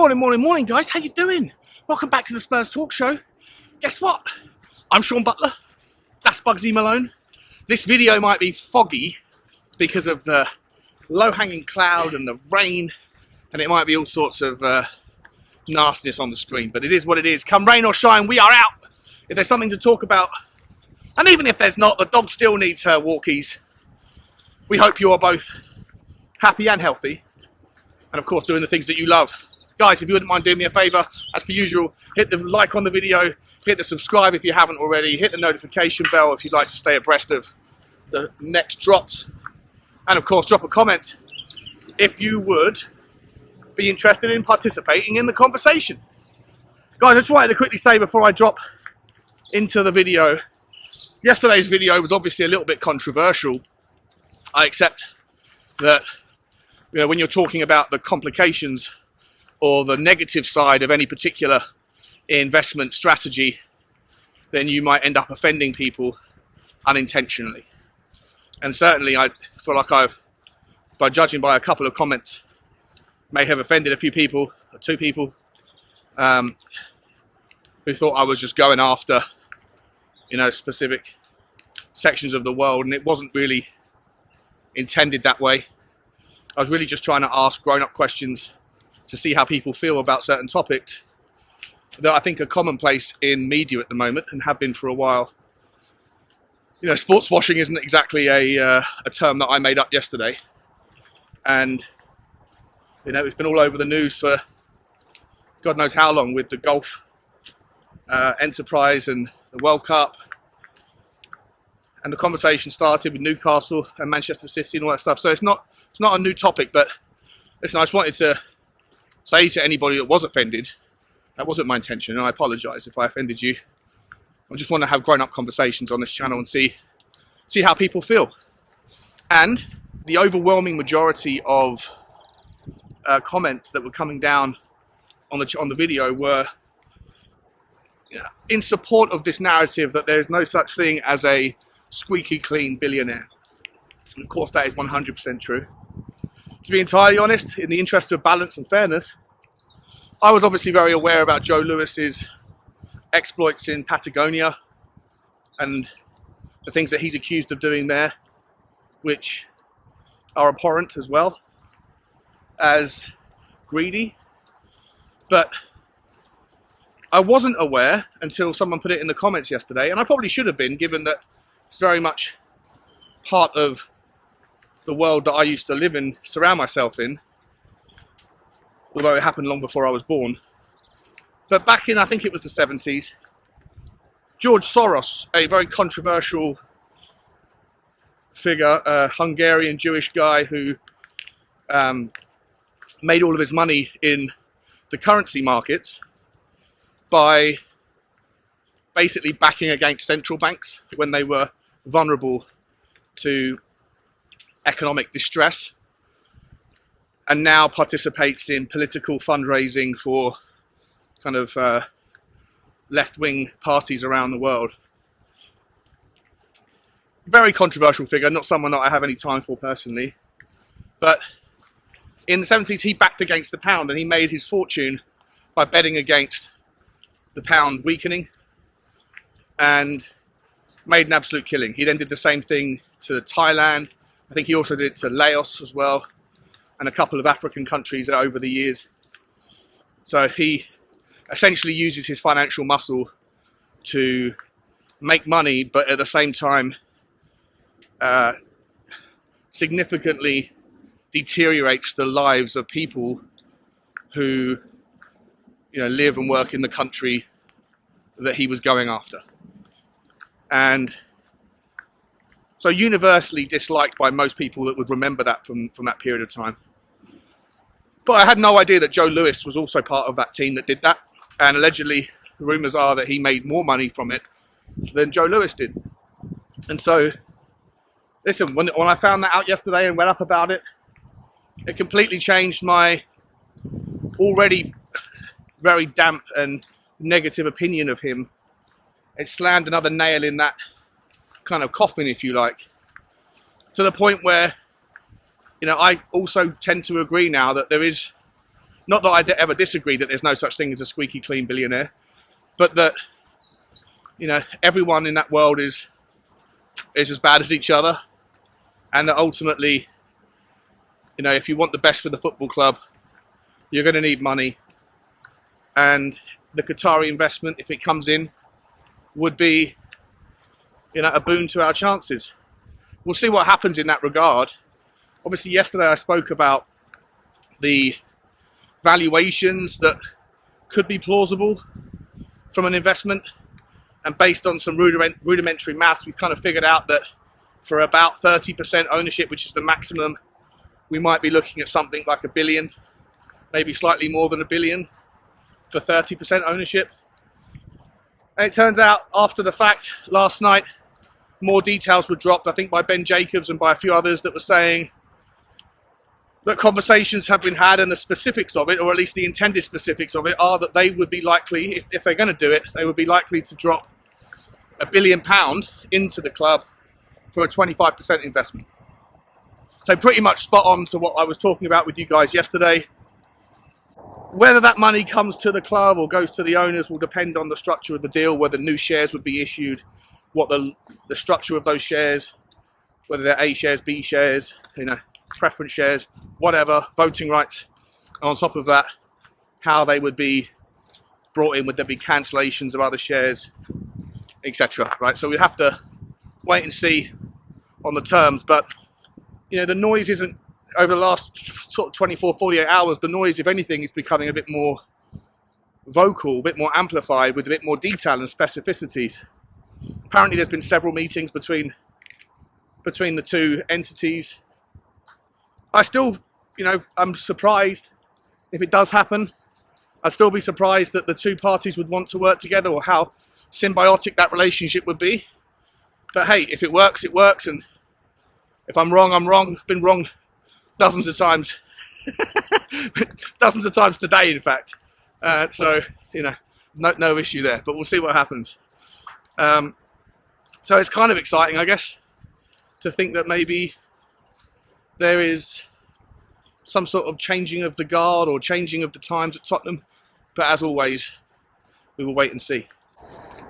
Morning, guys. How you doing? Welcome back to the Spurs Talk Show. Guess what? I'm Sean Butler. That's Bugsy Malone. This video might be foggy because of the low-hanging cloud and the rain, and it might be all sorts of nastiness on the screen, but it is what it is. Come rain or shine, we are out. If there's something to talk about, and even if there's not, the dog still needs her walkies. We hope you are both happy and healthy, and of course doing the things that you love. Guys, if you wouldn't mind doing me a favour, as per usual, hit the like on the video, hit the subscribe if you haven't already, hit the notification bell if you'd like to stay abreast of the next drops, and of course drop a comment if you would be interested in participating in the conversation. Guys, I just wanted to quickly say before I drop into the video, yesterday's video was obviously a little bit controversial. I accept that, you know, when you're talking about the complications or the negative side of any particular investment strategy, then you might end up offending people unintentionally. And certainly I feel like I've, by judging by a couple of comments, may have offended a few people, or two people, who thought I was just going after, you know, specific sections of the world, and it wasn't really intended that way. I was really just trying to ask grown-up questions to see how people feel about certain topics that I think are commonplace in media at the moment and have been for a while. You know, sports washing isn't exactly a term that I made up yesterday, and you know, it's been all over the news for God knows how long with the golf enterprise and the World Cup, and the conversation started with Newcastle and Manchester City and all that stuff. So it's not a new topic, but listen, I just wanted to say to anybody that was offended, that wasn't my intention, and I apologise if I offended you. I just want to have grown-up conversations on this channel and see how people feel. And the overwhelming majority of comments that were coming down on the video were, you know, in support of this narrative that there's no such thing as a squeaky clean billionaire. And of course that is 100% true. To be entirely honest, in the interest of balance and fairness, I was obviously very aware about Joe Lewis's exploits in Patagonia and the things that he's accused of doing there, which are abhorrent as well as greedy. But I wasn't aware until someone put it in the comments yesterday, and I probably should have been, given that it's very much part of the world that I used to live in, surround myself in, although it happened long before I was born. But back in, I think it was the 70s, George Soros, a very controversial figure, a Hungarian Jewish guy who made all of his money in the currency markets by basically backing against central banks when they were vulnerable to economic distress, and now participates in political fundraising for kind of left-wing parties around the world. Very controversial figure, not someone that I have any time for personally, but in the 70s he backed against the pound, and he made his fortune by betting against the pound weakening and made an absolute killing. He then did the same thing to Thailand. I think he also did it to Laos as well, and a couple of African countries over the years. So he essentially uses his financial muscle to make money, but at the same time significantly deteriorates the lives of people who, you know, live and work in the country that he was going after. And so universally disliked by most people that would remember that from that period of time. But I had no idea that Joe Lewis was also part of that team that did that. And allegedly, the rumours are that he made more money from it than Joe Lewis did. And so, listen, when I found that out yesterday and read up about it, it completely changed my already very damp and negative opinion of him. It slammed another nail in that kind of coffin, if you like, to the point where, you know, I also tend to agree now that there is Not that I ever disagree that there's no such thing as a squeaky clean billionaire, but that, you know, everyone in that world is as bad as each other, and that ultimately, you know, if you want the best for the football club, you're going to need money, and the Qatari investment, if it comes in, would be, you know, a boon to our chances. We'll see what happens in that regard. Obviously, yesterday I spoke about the valuations that could be plausible from an investment, and based on some rudimentary maths, we've kind of figured out that for about 30% ownership, which is the maximum, we might be looking at something like $1 billion, maybe slightly more than $1 billion for 30% ownership. And it turns out, after the fact, last night, more details were dropped, I think by Ben Jacobs and by a few others, that were saying that conversations have been had, and the specifics of it, or at least the intended specifics of it, are that they would be likely, if they're going to do it, they would be likely to drop £1 billion into the club for a 25% investment. So pretty much spot on to what I was talking about with you guys yesterday. Whether that money comes to the club or goes to the owners will depend on the structure of the deal, whether new shares would be issued, what the structure of those shares, whether they're A shares, B shares, you know, preference shares, whatever, voting rights. And on top of that, how they would be brought in, would there be cancellations of other shares, etc. Right? So we have to wait and see on the terms. But, you know, the noise isn't, over the last sort of 24, 48 hours, the noise, if anything, is becoming a bit more vocal, a bit more amplified, with a bit more detail and specificities. Apparently there's been several meetings between the two entities. I still, you know, I'm surprised if it does happen. I'd still be surprised that the two parties would want to work together, or how symbiotic that relationship would be. But hey, if it works, it works, and if I'm wrong, I'm wrong. I've been wrong dozens of times. Dozens of times today, in fact. So, you know, no issue there, but we'll see what happens. So it's kind of exciting, I guess, to think that maybe there is some sort of changing of the guard or changing of the times at Tottenham. But as always, we will wait and see.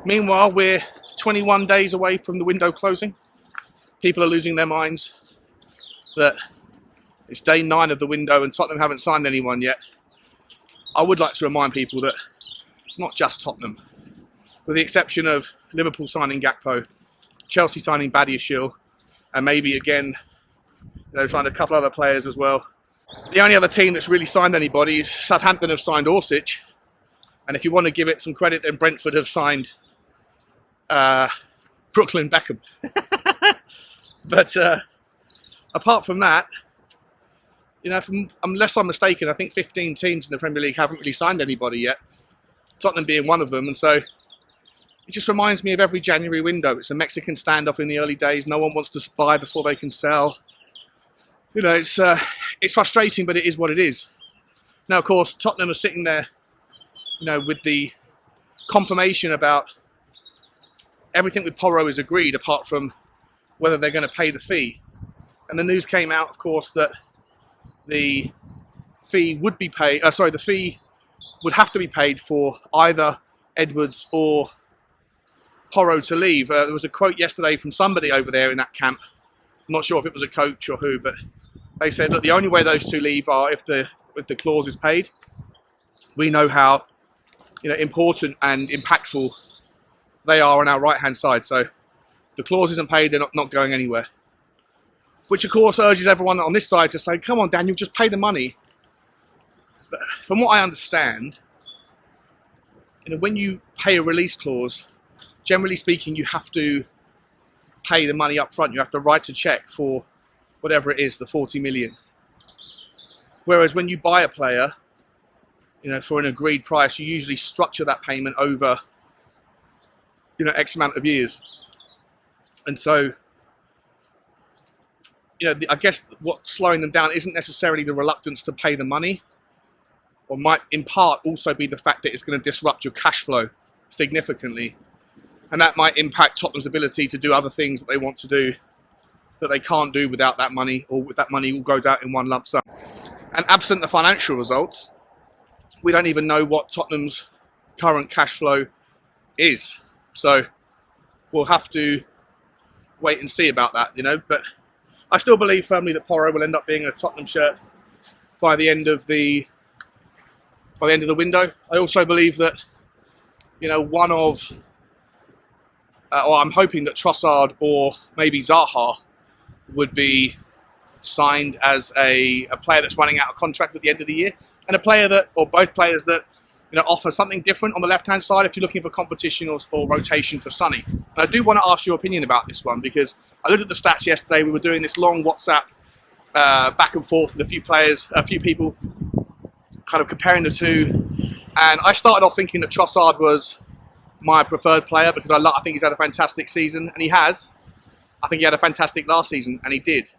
Meanwhile, we're 21 days away from the window closing. People are losing their minds that it's day 9 of the window and Tottenham haven't signed anyone yet. I would like to remind people that it's not just Tottenham. With the exception of Liverpool signing Gakpo, Chelsea signing Badiashile, and maybe again, you know, signed a couple other players as well. The only other team that's really signed anybody is Southampton have signed Orsic. And if you want to give it some credit, then Brentford have signed Brooklyn Beckham. But apart from that, you know, unless I'm mistaken, I think 15 teams in the Premier League haven't really signed anybody yet. Tottenham being one of them. And so it just reminds me of every January window. It's a Mexican standoff in the early days. No one wants to buy before they can sell. You know, it's frustrating, but it is what it is. Now, of course, Tottenham are sitting there, you know, with the confirmation about everything with Porro is agreed, apart from whether they're going to pay the fee. And the news came out, of course, that the fee would be paid. The fee would have to be paid for either Edwards or Porro to leave. There was a quote yesterday from somebody over there in that camp. I'm not sure if it was a coach or who, but they said, look, the only way those two leave are if the clause is paid. We know how, you know, important and impactful they are on our right-hand side. So if the clause isn't paid, they're not going anywhere. Which, of course, urges everyone on this side to say, come on, Daniel, just pay the money. But from what I understand, you know, when you pay a release clause, generally speaking, you have to pay the money up front. You have to write a cheque for whatever it is, the 40 million. Whereas when you buy a player, you know, for an agreed price, you usually structure that payment over, you know, X amount of years. And so, you know, I guess what's slowing them down isn't necessarily the reluctance to pay the money, or might in part also be the fact that it's going to disrupt your cash flow significantly. And that might impact Tottenham's ability to do other things that they want to do that they can't do without that money, or with that money all goes out in one lump sum. And absent the financial results, we don't even know what Tottenham's current cash flow is. So we'll have to wait and see about that, you know. But I still believe firmly that Porro will end up being a Tottenham shirt by the end of the window. I also believe that, you know, or I'm hoping that Trossard or maybe Zaha would be signed as a player that's running out of contract at the end of the year, and a player that, or both players that, you know, offer something different on the left-hand side if you're looking for competition or rotation for Sonny. And I do want to ask your opinion about this one, because I looked at the stats yesterday. We were doing this long WhatsApp back and forth with a few people, kind of comparing the two, and I started off thinking that Trossard was my preferred player because I think he's had a fantastic season, and he has. I think he had a fantastic last season, and he did.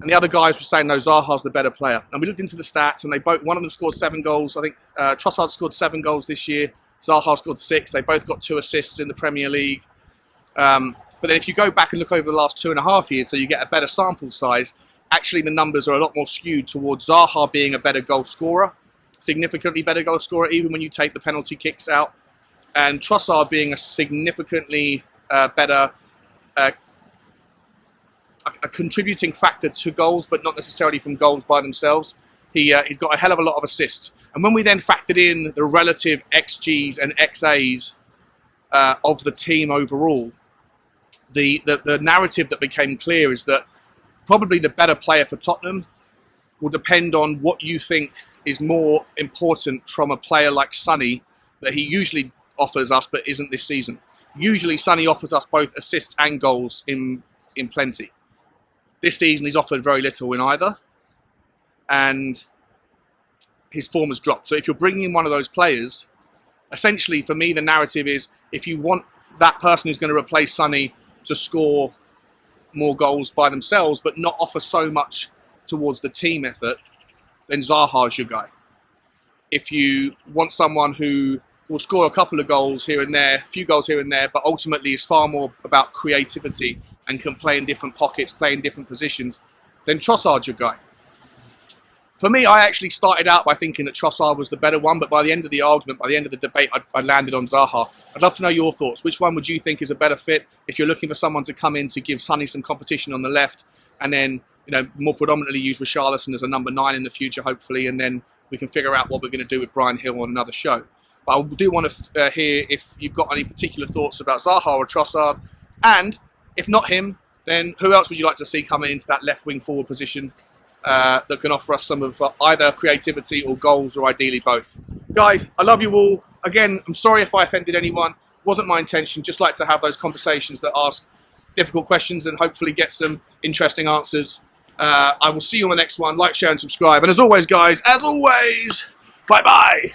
And the other guys were saying, no, Zaha's the better player. And we looked into the stats, and they both, one of them scored 7 goals. I think Trossard scored 7 goals this year. Zaha scored 6. They both got 2 assists in the Premier League. But then if you go back and look over the last 2.5 years, so you get a better sample size, actually the numbers are a lot more skewed towards Zaha being a better goal scorer, significantly better goal scorer, even when you take the penalty kicks out, and Trossard being a significantly better a contributing factor to goals, but not necessarily from goals by themselves. He's got a hell of a lot of assists. And when we then factored in the relative XGs and XAs of the team overall, the narrative that became clear is that probably the better player for Tottenham will depend on what you think is more important from a player like Sonny, that he usually offers us but isn't this season. Usually Sonny offers us both assists and goals in plenty. This season he's offered very little in either, and his form has dropped. So if you're bringing in one of those players, essentially for me the narrative is, if you want that person who's going to replace Sonny to score more goals by themselves but not offer so much towards the team effort, then Zaha's your guy. If you want someone who will score a couple of goals here and there, a few goals here and there, but ultimately is far more about creativity and can play in different pockets, play in different positions, then Trossard's your guy. For me, I actually started out by thinking that Trossard was the better one, but by the end of the argument, by the end of the debate, I landed on Zaha. I'd love to know your thoughts. Which one would you think is a better fit if you're looking for someone to come in to give Sonny some competition on the left, and then, you know, more predominantly use Richarlison as a number 9 in the future, hopefully, and then we can figure out what we're going to do with Brian Hill on another show. But I do want to hear if you've got any particular thoughts about Zaha or Trossard, and if not him, then who else would you like to see coming into that left wing forward position that can offer us some of either creativity or goals, or ideally both? Guys, I love you all. Again, I'm sorry if I offended anyone. Wasn't my intention. Just like to have those conversations that ask difficult questions and hopefully get some interesting answers. I will see you on the next one. Like, share and subscribe. And as always, guys, bye-bye.